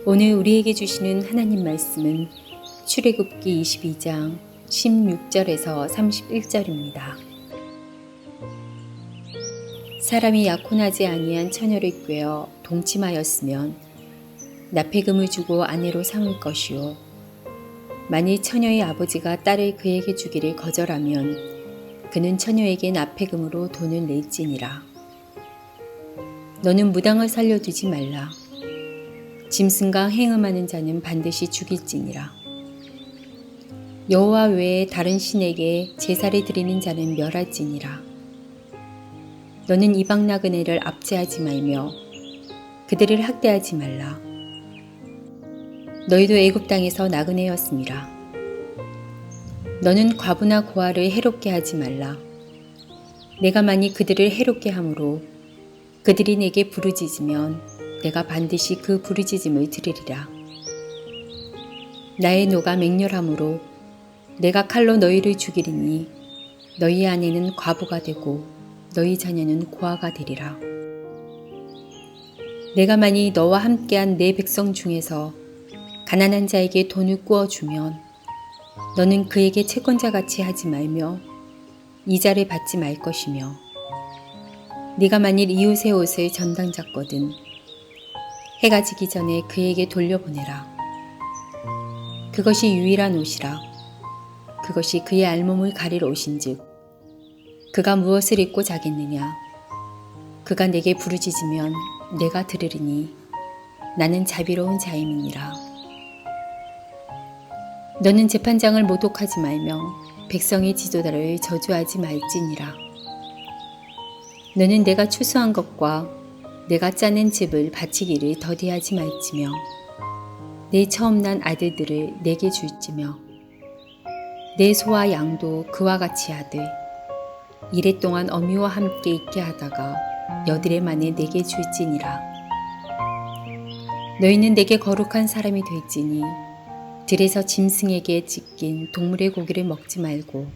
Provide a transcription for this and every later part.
오늘 우리에게 주시는 하나님 말씀은 출애굽기 22장 16절에서 31절입니다. 사람이 약혼하지 아니한 처녀를 꾀어 동침하였으면 납폐금을 주고 아내로 삼을 것이요 만일 처녀의 아버지가 딸을 그에게 주기를 거절하면 그는 처녀에게 납폐금으로 돈을 낼지니라. 너는 무당을 살려두지 말라. 짐승과 행음하는 자는 반드시 죽일지니라. 여호와 외에 다른 신에게 제사를 드리는 자는 멸할지니라. 너는 이방 나그네를 압제하지 말며 그들을 학대하지 말라. 너희도 애굽 땅에서 나그네였음이라. 너는 과부나 고아를 해롭게 하지 말라. 내가 만일 그들을 해롭게 함으로 그들이 내게 부르짖으면 내가 반드시 그 부르짖음을 들으리라. 나의 노가 맹렬함으로 내가 칼로 너희를 죽이리니 너희 아내는 과부가 되고 너희 자녀는 고아가 되리라. 내가 만일 너와 함께한 내 백성 중에서 가난한 자에게 돈을 꾸어주면 너는 그에게 채권자같이 하지 말며 이자를 받지 말 것이며 네가 만일 이웃의 옷을 전당 잡거든 해가 지기 전에 그에게 돌려보내라. 그것이 유일한 옷이라. 그것이 그의 알몸을 가릴 옷인즉 그가 무엇을 입고 자겠느냐. 그가 내게 부르짖으면 내가 들으리니 나는 자비로운 자임이니라. 너는 재판장을 모독하지 말며 백성의 지도자를 저주하지 말지니라. 너는 내가 추수한 것과 내가 짜낸 집을 바치기를 더디하지 말지며 내 처음 난 아들들을 내게 줄지며 내 소와 양도 그와 같이 하되 이래 동안 어미와 함께 있게 하다가 여드레 만에 내게 줄지니라. 너희는 내게 거룩한 사람이 될지니 들에서 짐승에게 찢긴 동물의 고기를 먹지 말고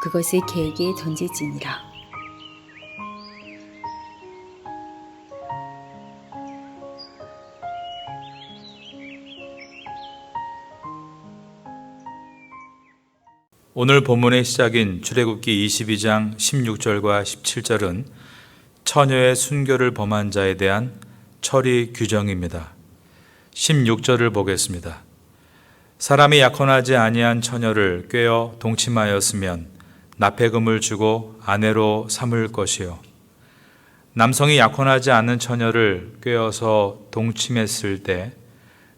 그것을 개에게 던질지니라. 오늘 본문의 시작인 출애굽기 22장 16절과 17절은 처녀의 순교를 범한 자에 대한 처리 규정입니다. 16절을 보겠습니다. 사람이 약혼하지 아니한 처녀를 꾀어 동침하였으면 납폐금을 주고 아내로 삼을 것이요 남성이 약혼하지 않은 처녀를 꾀어서 동침했을 때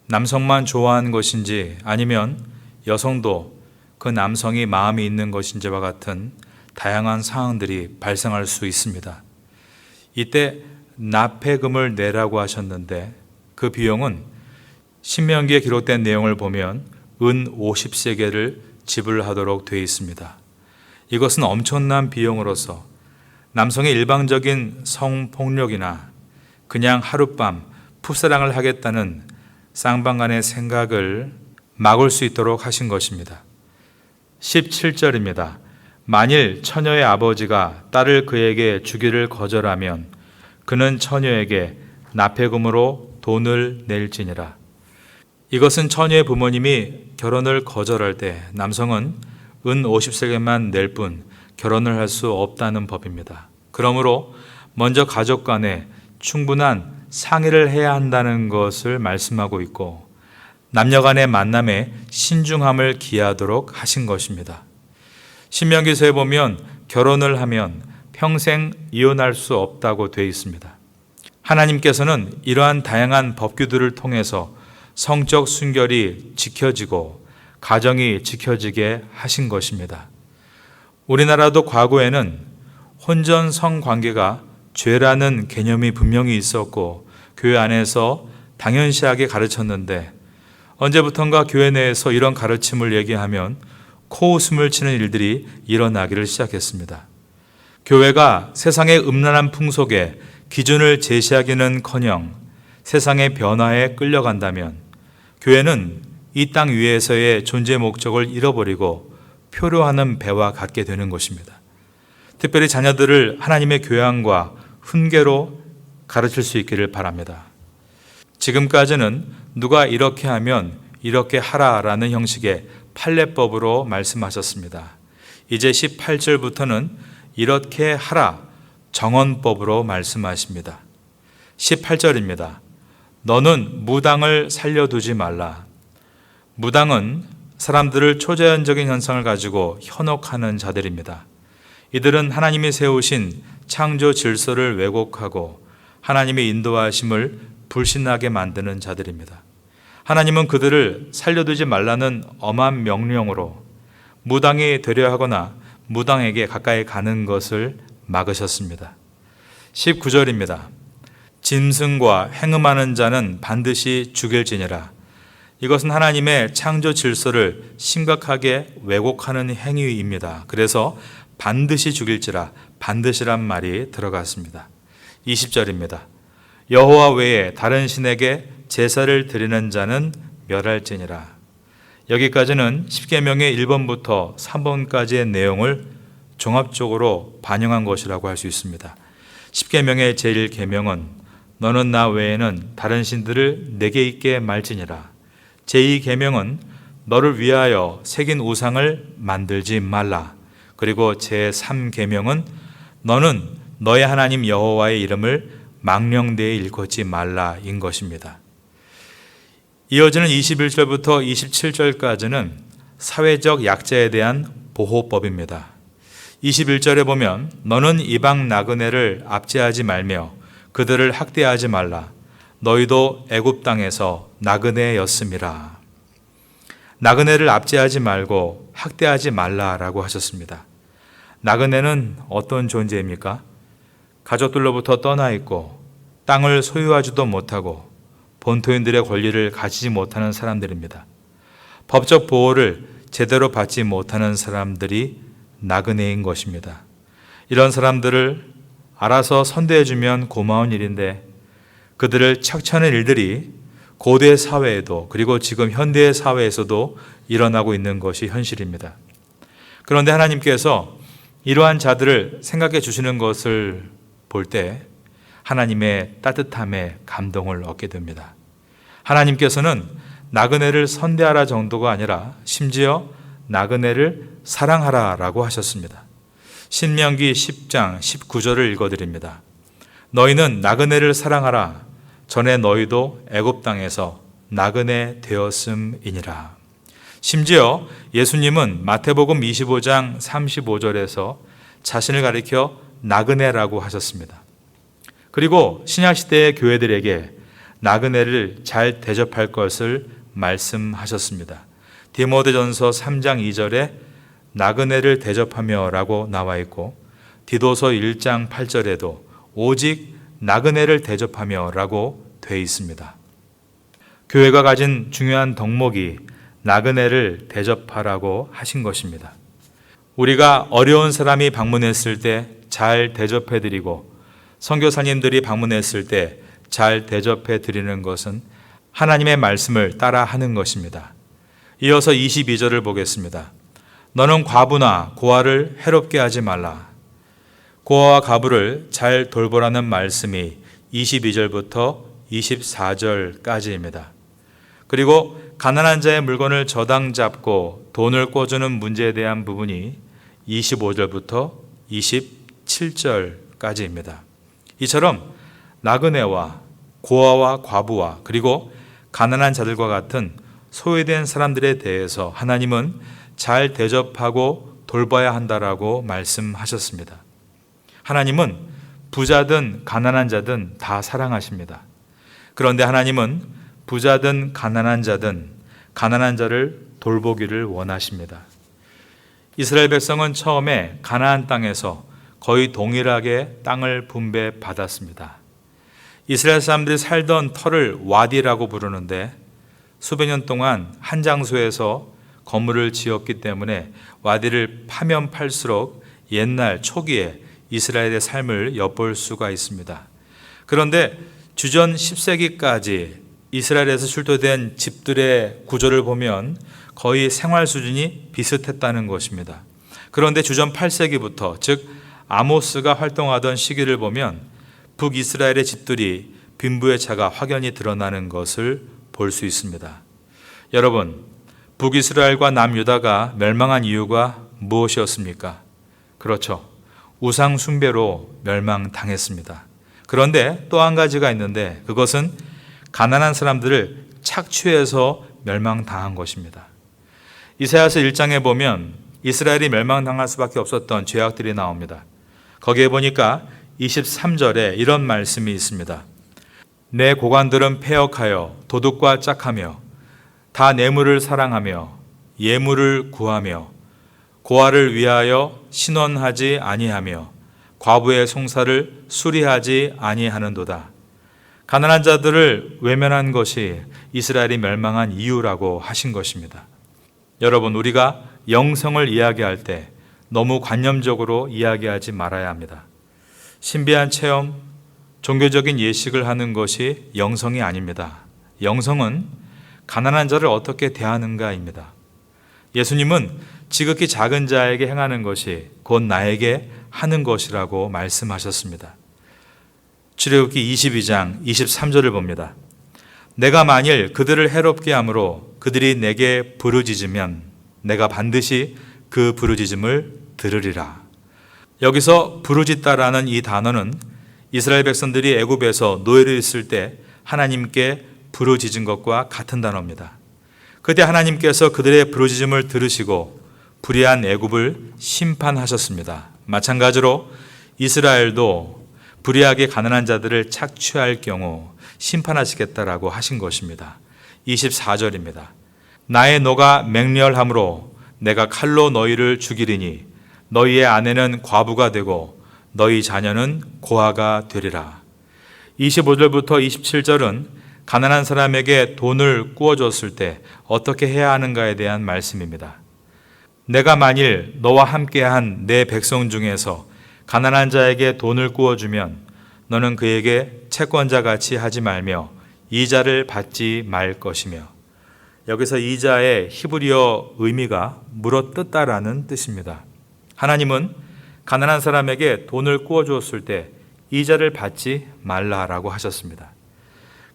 남성만 좋아한 것인지 아니면 여성도 그 남성이 마음이 있는 것인지와 같은 다양한 상황들이 발생할 수 있습니다. 이때 납폐금을 내라고 하셨는데 그 비용은 신명기에 기록된 내용을 보면 은 50세겔을 지불하도록 되어 있습니다. 이것은 엄청난 비용으로서 남성의 일방적인 성폭력이나 그냥 하룻밤 풋사랑을 하겠다는 쌍방간의 생각을 막을 수 있도록 하신 것입니다. 17절입니다. 만일 처녀의 아버지가 딸을 그에게 주기를 거절하면 그는 처녀에게 납폐금으로 돈을 낼지니라. 이것은 처녀의 부모님이 결혼을 거절할 때 남성은 은 50세겔만 낼 뿐 결혼을 할 수 없다는 법입니다. 그러므로 먼저 가족 간에 충분한 상의를 해야 한다는 것을 말씀하고 있고 남녀 간의 만남에 신중함을 기하도록 하신 것입니다. 신명기서에 보면 결혼을 하면 평생 이혼할 수 없다고 되어 있습니다. 하나님께서는 이러한 다양한 법규들을 통해서 성적 순결이 지켜지고 가정이 지켜지게 하신 것입니다. 우리나라도 과거에는 혼전 성관계가 죄라는 개념이 분명히 있었고 교회 안에서 당연시하게 가르쳤는데 언제부턴가 교회 내에서 이런 가르침을 얘기하면 코웃음을 치는 일들이 일어나기를 시작했습니다. 교회가 세상의 음란한 풍속에 기준을 제시하기는커녕 세상의 변화에 끌려간다면 교회는 이 땅 위에서의 존재 목적을 잃어버리고 표류하는 배와 같게 되는 것입니다. 특별히 자녀들을 하나님의 교양과 훈계로 가르칠 수 있기를 바랍니다. 지금까지는 누가 이렇게 하면 이렇게 하라라는 형식의 판례법으로 말씀하셨습니다. 이제 18절부터는 이렇게 하라 정언법으로 말씀하십니다. 18절입니다. 너는 무당을 살려두지 말라. 무당은 사람들을 초자연적인 현상을 가지고 현혹하는 자들입니다. 이들은 하나님이 세우신 창조 질서를 왜곡하고 하나님의 인도하심을 불신하게 만드는 자들입니다. 하나님은 그들을 살려두지 말라는 엄한 명령으로 무당이 되려 하거나 무당에게 가까이 가는 것을 막으셨습니다. 19절입니다. 짐승과 행음하는 자는 반드시 죽일지니라. 이것은 하나님의 창조 질서를 심각하게 왜곡하는 행위입니다. 그래서 반드시 죽일지라, 반드시란 말이 들어갔습니다. 20절입니다. 여호와 외에 다른 신에게 제사를 드리는 자는 멸할지니라. 여기까지는 십계명의 1번부터 3번까지의 내용을 종합적으로 반영한 것이라고 할 수 있습니다. 십계명의 제1계명은 너는 나 외에는 다른 신들을 내게 있게 말지니라. 제2계명은 너를 위하여 새긴 우상을 만들지 말라. 그리고 제3계명은 너는 너의 하나님 여호와의 이름을 망령되이 일컫지 말라인 것입니다. 이어지는 21절부터 27절까지는 사회적 약자에 대한 보호법입니다. 21절에 보면 너는 이방 나그네를 압제하지 말며 그들을 학대하지 말라. 너희도 애굽 땅에서 나그네였음이라. 나그네를 압제하지 말고 학대하지 말라라고 하셨습니다. 나그네는 어떤 존재입니까? 가족들로부터 떠나 있고 땅을 소유하지도 못하고 본토인들의 권리를 가지지 못하는 사람들입니다. 법적 보호를 제대로 받지 못하는 사람들이 나그네인 것입니다. 이런 사람들을 알아서 선대해주면 고마운 일인데 그들을 착취하는 일들이 고대 사회에도 그리고 지금 현대 사회에서도 일어나고 있는 것이 현실입니다. 그런데 하나님께서 이러한 자들을 생각해 주시는 것을 볼 때 하나님의 따뜻함에 감동을 얻게 됩니다. 하나님께서는 나그네를 선대하라 정도가 아니라 심지어 나그네를 사랑하라라고 하셨습니다. 신명기 10장 19절을 읽어드립니다. 너희는 나그네를 사랑하라. 전에 너희도 애굽 땅에서 나그네 되었음이니라. 심지어 예수님은 마태복음 25장 35절에서 자신을 가리켜 나그네라고 하셨습니다. 그리고 신약시대의 교회들에게 나그네를 잘 대접할 것을 말씀하셨습니다. 디모데전서 3장 2절에 나그네를 대접하며 라고 나와 있고 디도서 1장 8절에도 오직 나그네를 대접하며 라고 되어 있습니다. 교회가 가진 중요한 덕목이 나그네를 대접하라고 하신 것입니다. 우리가 어려운 사람이 방문했을 때 잘 대접해드리고 선교사님들이 방문했을 때 잘 대접해드리는 것은 하나님의 말씀을 따라 하는 것입니다. 이어서 22절을 보겠습니다. 너는 과부나 고아를 해롭게 하지 말라. 고아와 과부를 잘 돌보라는 말씀이 22절부터 24절까지입니다. 그리고 가난한 자의 물건을 저당 잡고 돈을 꿔주는 문제에 대한 부분이 25절부터 27절까지입니다. 이처럼 나그네와 고아와 과부와 그리고 가난한 자들과 같은 소외된 사람들에 대해서 하나님은 잘 대접하고 돌봐야 한다라고 말씀하셨습니다. 하나님은 부자든 가난한 자든 다 사랑하십니다. 그런데 하나님은 부자든 가난한 자든 가난한 자를 돌보기를 원하십니다. 이스라엘 백성은 처음에 가나안 땅에서 거의 동일하게 땅을 분배받았습니다. 이스라엘 사람들이 살던 터를 와디라고 부르는데 수백 년 동안 한 장소에서 건물을 지었기 때문에 와디를 파면 팔수록 옛날 초기에 이스라엘의 삶을 엿볼 수가 있습니다. 그런데 주전 10세기까지 이스라엘에서 출토된 집들의 구조를 보면 거의 생활 수준이 비슷했다는 것입니다. 그런데 주전 8세기부터 즉 아모스가 활동하던 시기를 보면 북이스라엘의 집들이 빈부의 차가 확연히 드러나는 것을 볼 수 있습니다. 여러분, 북이스라엘과 남유다가 멸망한 이유가 무엇이었습니까? 그렇죠. 우상 숭배로 멸망당했습니다. 그런데 또 한 가지가 있는데 그것은 가난한 사람들을 착취해서 멸망당한 것입니다. 이사야서 1장에 보면 이스라엘이 멸망당할 수밖에 없었던 죄악들이 나옵니다. 거기에 보니까 23절에 이런 말씀이 있습니다. 내 고관들은 패역하여 도둑과 짝하며 다 뇌물을 사랑하며 예물을 구하며 고아를 위하여 신원하지 아니하며 과부의 송사를 수리하지 아니하는도다. 가난한 자들을 외면한 것이 이스라엘이 멸망한 이유라고 하신 것입니다. 여러분, 우리가 영성을 이야기할 때 너무 관념적으로 이야기하지 말아야 합니다. 신비한 체험, 종교적인 예식을 하는 것이 영성이 아닙니다. 영성은 가난한 자를 어떻게 대하는가입니다. 예수님은 지극히 작은 자에게 행하는 것이 곧 나에게 하는 것이라고 말씀하셨습니다. 출애굽기 22장 23절을 봅니다. 내가 만일 그들을 해롭게 함으로 그들이 내게 부르짖으면 내가 반드시 그 부르짖음을 들으리라. 여기서 부르짖다라는 이 단어는 이스라엘 백성들이 애굽에서 노예로 있을 때 하나님께 부르짖은 것과 같은 단어입니다. 그때 하나님께서 그들의 부르짖음을 들으시고 불의한 애굽을 심판하셨습니다. 마찬가지로 이스라엘도 불의하게 가난한 자들을 착취할 경우 심판하시겠다라고 하신 것입니다. 24절입니다. 나의 노가 맹렬함으로 내가 칼로 너희를 죽이리니 너희의 아내는 과부가 되고 너희 자녀는 고아가 되리라. 25절부터 27절은 가난한 사람에게 돈을 꾸어줬을 때 어떻게 해야 하는가에 대한 말씀입니다. 내가 만일 너와 함께한 내 백성 중에서 가난한 자에게 돈을 꾸어주면 너는 그에게 채권자같이 하지 말며 이자를 받지 말 것이며, 여기서 이자의 히브리어 의미가 물어뜯다라는 뜻입니다. 하나님은 가난한 사람에게 돈을 꾸어주었을 때 이자를 받지 말라라고 하셨습니다.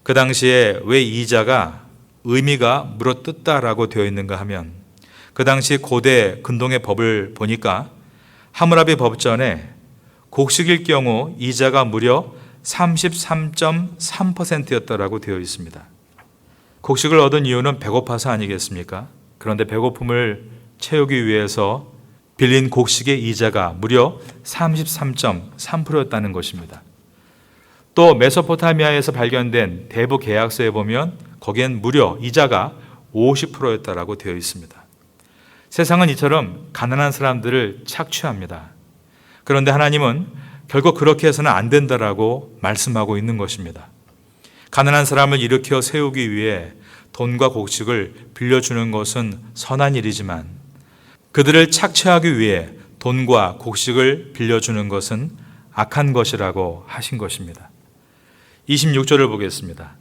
그 당시에 왜 이자가 의미가 물어뜯다라고 되어 있는가 하면 그 당시 고대 근동의 법을 보니까 하므라비 법전에 곡식일 경우 이자가 무려 33.3%였다라고 되어 있습니다. 곡식을 얻은 이유는 배고파서 아니겠습니까? 그런데 배고픔을 채우기 위해서 빌린 곡식의 이자가 무려 33.3%였다는 것입니다. 또 메소포타미아에서 발견된 대부 계약서에 보면 거기엔 무려 이자가 50%였다라고 되어 있습니다. 세상은 이처럼 가난한 사람들을 착취합니다. 그런데 하나님은 결국 그렇게 해서는 안 된다라고 말씀하고 있는 것입니다. 가난한 사람을 일으켜 세우기 위해 돈과 곡식을 빌려주는 것은 선한 일이지만 그들을 착취하기 위해 돈과 곡식을 빌려주는 것은 악한 것이라고 하신 것입니다. 26절을 보겠습니다.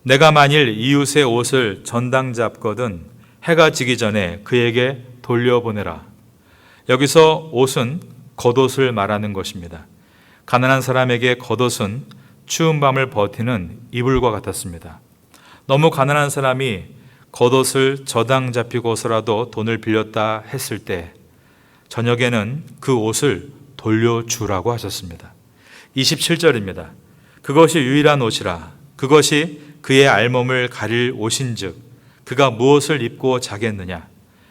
내가 만일 이웃의 옷을 전당 잡거든 해가 지기 전에 그에게 돌려보내라. 여기서 옷은 겉옷을 말하는 것입니다. 가난한 사람에게 겉옷은 추운 밤을 버티는 이불과 같았습니다. 너무 가난한 사람이 겉옷을 저당 잡히고서라도 돈을 빌렸다 했을 때 저녁에는 그 옷을 돌려주라고 하셨습니다. 27절입니다. 그것이 유일한 옷이라. 그것이 그의 알몸을 가릴 옷인즉 그가 무엇을 입고 자겠느냐.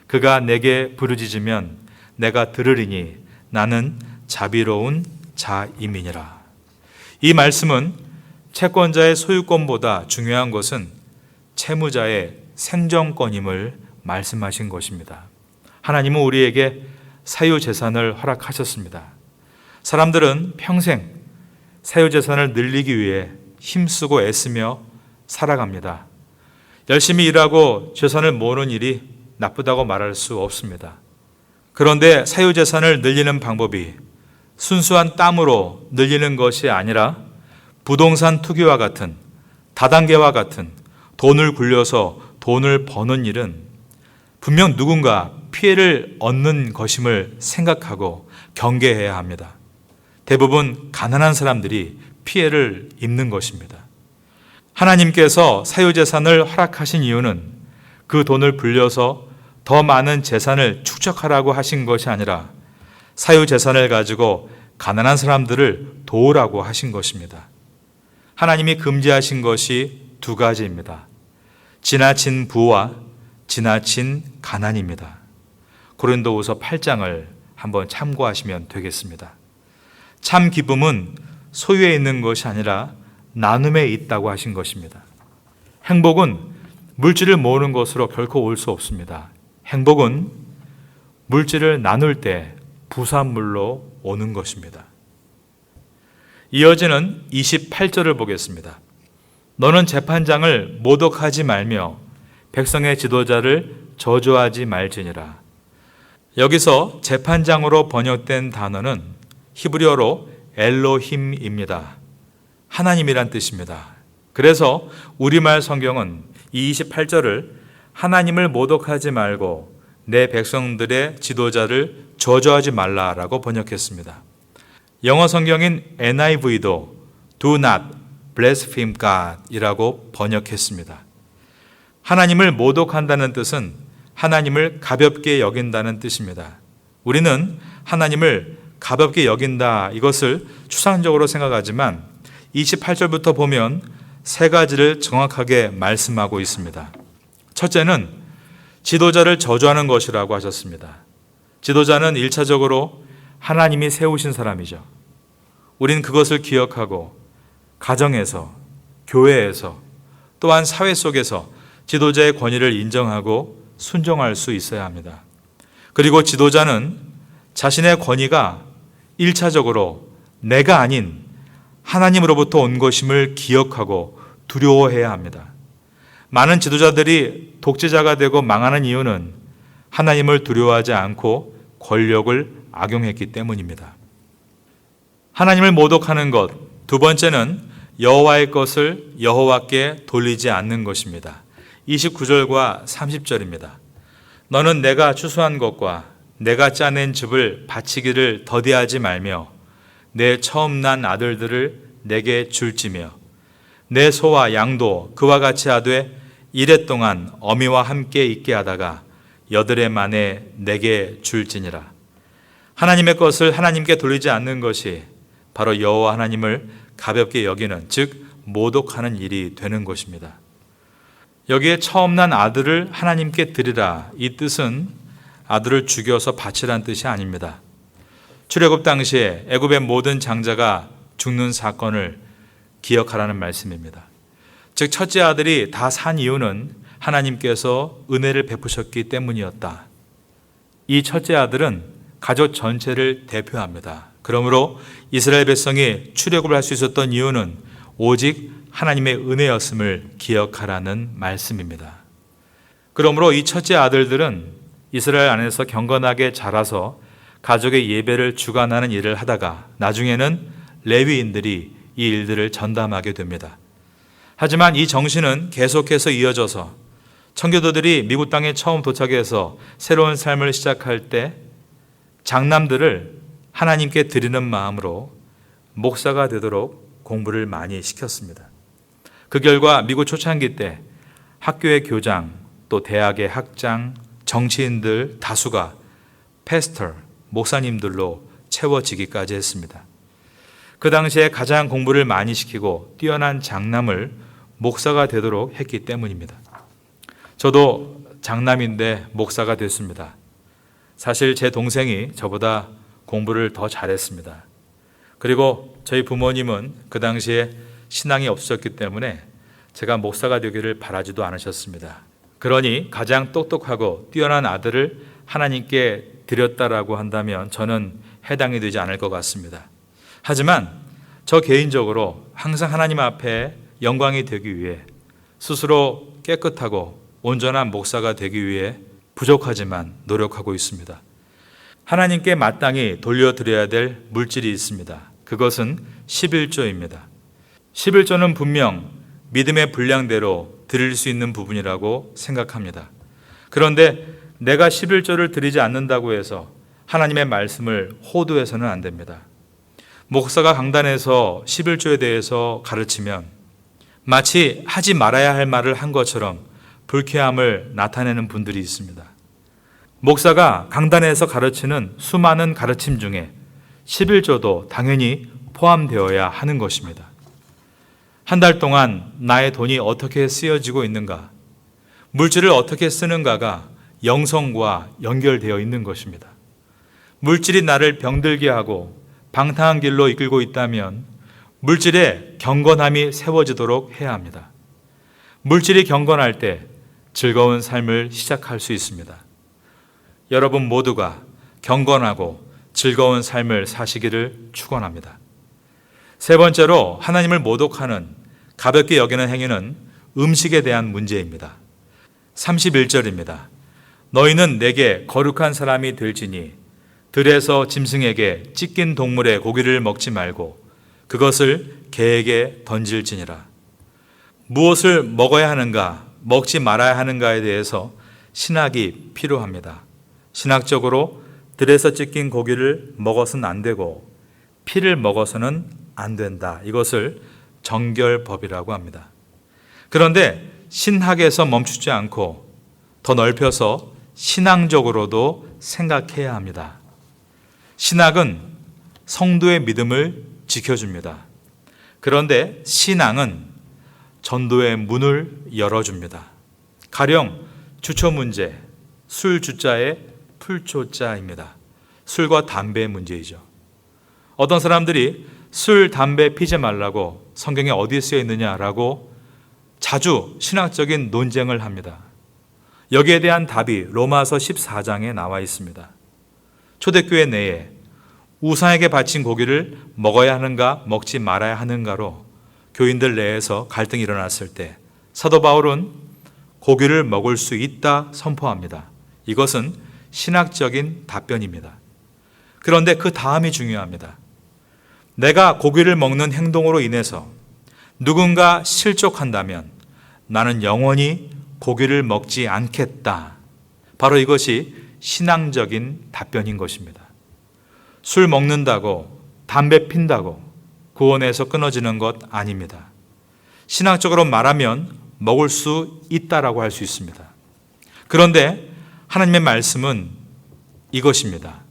그가 내게 부르짖으면 내가 들으리니 나는 자비로운 자임이니라. 이 말씀은 채권자의 소유권보다 중요한 것은 채무자의 생존권임을 말씀하신 것입니다. 하나님은 우리에게 사유재산을 허락하셨습니다. 사람들은 평생 사유재산을 늘리기 위해 힘쓰고 애쓰며 살아갑니다. 열심히 일하고 재산을 모으는 일이 나쁘다고 말할 수 없습니다. 그런데 사유재산을 늘리는 방법이 순수한 땀으로 늘리는 것이 아니라 부동산 투기와 같은 다단계와 같은 돈을 굴려서 돈을 버는 일은 분명 누군가 피해를 얻는 것임을 생각하고 경계해야 합니다. 대부분 가난한 사람들이 피해를 입는 것입니다. 하나님께서 사유재산을 허락하신 이유는 그 돈을 불려서 더 많은 재산을 축적하라고 하신 것이 아니라 사유재산을 가지고 가난한 사람들을 도우라고 하신 것입니다. 하나님이 금지하신 것이 두 가지입니다. 지나친 부와 지나친 가난입니다. 고린도후서 8장을 한번 참고하시면 되겠습니다. 참 기쁨은 소유에 있는 것이 아니라 나눔에 있다고 하신 것입니다. 행복은 물질을 모으는 것으로 결코 올 수 없습니다. 행복은 물질을 나눌 때 부산물로 오는 것입니다. 이어지는 28절을 보겠습니다. 너는 재판장을 모독하지 말며 백성의 지도자를 저주하지 말지니라. 여기서 재판장으로 번역된 단어는 히브리어로 엘로힘입니다. 하나님이란 뜻입니다. 그래서 우리말 성경은 이 28절을 하나님을 모독하지 말고 내 백성들의 지도자를 저주하지 말라라고 번역했습니다. 영어 성경인 NIV도 Do not blaspheme God 이라고 번역했습니다. 하나님을 모독한다는 뜻은 하나님을 가볍게 여긴다는 뜻입니다. 우리는 하나님을 가볍게 여긴다 이것을 추상적으로 생각하지만 28절부터 보면 세 가지를 정확하게 말씀하고 있습니다. 첫째는 지도자를 저주하는 것이라고 하셨습니다. 지도자는 1차적으로 하나님이 세우신 사람이죠. 우린 그것을 기억하고 가정에서, 교회에서, 또한 사회 속에서 지도자의 권위를 인정하고 순종할 수 있어야 합니다. 그리고 지도자는 자신의 권위가 1차적으로 내가 아닌 하나님으로부터 온 것임을 기억하고 두려워해야 합니다. 많은 지도자들이 독재자가 되고 망하는 이유는 하나님을 두려워하지 않고 권력을 악용했기 때문입니다. 하나님을 모독하는 것, 두 번째는 여호와의 것을 여호와께 돌리지 않는 것입니다. 29절과 30절입니다. 너는 내가 추수한 것과 내가 짜낸 즙을 바치기를 더디하지 말며 내 처음 난 아들들을 내게 줄지며 내 소와 양도 그와 같이 하되 이래 동안 어미와 함께 있게 하다가 여드레 만에 내게 줄지니라. 하나님의 것을 하나님께 돌리지 않는 것이 바로 여호와 하나님을 가볍게 여기는, 즉 모독하는 일이 되는 것입니다. 여기에 처음 난 아들을 하나님께 드리라, 이 뜻은 아들을 죽여서 바치라는 뜻이 아닙니다. 출애굽 당시에 애굽의 모든 장자가 죽는 사건을 기억하라는 말씀입니다. 즉 첫째 아들이 다 산 이유는 하나님께서 은혜를 베푸셨기 때문이었다. 이 첫째 아들은 가족 전체를 대표합니다. 그러므로 이스라엘 백성이 출애굽을 할 수 있었던 이유는 오직 하나님의 은혜였음을 기억하라는 말씀입니다. 그러므로 이 첫째 아들들은 이스라엘 안에서 경건하게 자라서 가족의 예배를 주관하는 일을 하다가 나중에는 레위인들이 이 일들을 전담하게 됩니다. 하지만 이 정신은 계속해서 이어져서 청교도들이 미국 땅에 처음 도착해서 새로운 삶을 시작할 때 장남들을 하나님께 드리는 마음으로 목사가 되도록 공부를 많이 시켰습니다. 그 결과 미국 초창기 때 학교의 교장, 또 대학의 학장, 정치인들 다수가 패스터, 목사님들로 채워지기까지 했습니다. 그 당시에 가장 공부를 많이 시키고 뛰어난 장남을 목사가 되도록 했기 때문입니다. 저도 장남인데 목사가 됐습니다. 사실 제 동생이 저보다 공부를 더 잘했습니다. 그리고 저희 부모님은 그 당시에 신앙이 없었기 때문에 제가 목사가 되기를 바라지도 않으셨습니다. 그러니 가장 똑똑하고 뛰어난 아들을 하나님께 드렸다라고 한다면 저는 해당이 되지 않을 것 같습니다. 하지만 저 개인적으로 항상 하나님 앞에 영광이 되기 위해 스스로 깨끗하고 온전한 목사가 되기 위해 부족하지만 노력하고 있습니다. 하나님께 마땅히 돌려드려야 될 물질이 있습니다. 그것은 11조입니다. 11조는 분명 믿음의 분량대로 드릴 수 있는 부분이라고 생각합니다. 그런데 내가 11조를 드리지 않는다고 해서 하나님의 말씀을 호도해서는 안 됩니다. 목사가 강단에서 11조에 대해서 가르치면 마치 하지 말아야 할 말을 한 것처럼 불쾌함을 나타내는 분들이 있습니다. 목사가 강단에서 가르치는 수많은 가르침 중에 11조도 당연히 포함되어야 하는 것입니다. 한 달 동안 나의 돈이 어떻게 쓰여지고 있는가, 물질을 어떻게 쓰는가가 영성과 연결되어 있는 것입니다. 물질이 나를 병들게 하고 방탕한 길로 이끌고 있다면 물질에 경건함이 세워지도록 해야 합니다. 물질이 경건할 때 즐거운 삶을 시작할 수 있습니다. 여러분 모두가 경건하고 즐거운 삶을 사시기를 축원합니다. 세 번째로 하나님을 모독하는 가볍게 여기는 행위는 음식에 대한 문제입니다. 31절입니다. 너희는 내게 거룩한 사람이 될지니 들에서 짐승에게 찢긴 동물의 고기를 먹지 말고 그것을 개에게 던질지니라. 무엇을 먹어야 하는가, 먹지 말아야 하는가에 대해서 신학이 필요합니다. 신학적으로 들에서 찢긴 고기를 먹어서는 안 되고 피를 먹어서는 안 된다. 이것을 정결법이라고 합니다. 그런데 신학에서 멈추지 않고 더 넓혀서 신앙적으로도 생각해야 합니다. 신학은 성도의 믿음을 지켜줍니다. 그런데 신앙은 전도의 문을 열어줍니다. 가령 주초 문제, 술 주자의 풀초자입니다. 술과 담배의 문제이죠. 어떤 사람들이 술, 담배 피지 말라고 성경에 어디에 쓰여 있느냐라고 자주 신학적인 논쟁을 합니다. 여기에 대한 답이 로마서 14장에 나와 있습니다. 초대교회 내에 우상에게 바친 고기를 먹어야 하는가 먹지 말아야 하는가로 교인들 내에서 갈등이 일어났을 때 사도 바울은 고기를 먹을 수 있다 선포합니다. 이것은 신학적인 답변입니다. 그런데 그 다음이 중요합니다. 내가 고기를 먹는 행동으로 인해서 누군가 실족한다면 나는 영원히 고기를 먹지 않겠다. 바로 이것이 신앙적인 답변인 것입니다. 술 먹는다고, 담배 핀다고 구원에서 끊어지는 것 아닙니다. 신학적으로 말하면 먹을 수 있다라고 할 수 있습니다. 그런데 하나님의 말씀은 이것입니다.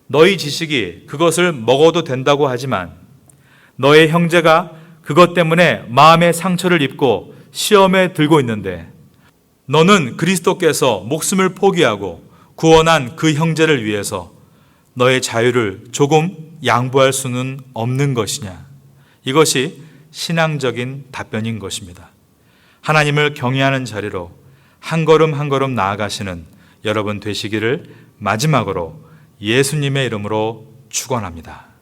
너희 지식이 그것을 먹어도 된다고 하지만 너의 형제가 그것 때문에 마음의 상처를 입고 시험에 들고 있는데 너는 그리스도께서 목숨을 포기하고 구원한 그 형제를 위해서 너의 자유를 조금 양보할 수는 없는 것이냐. 이것이 신앙적인 답변인 것입니다. 하나님을 경외하는 자리로 한 걸음 한 걸음 나아가시는 여러분 되시기를 마지막으로 예수님의 이름으로 축원합니다.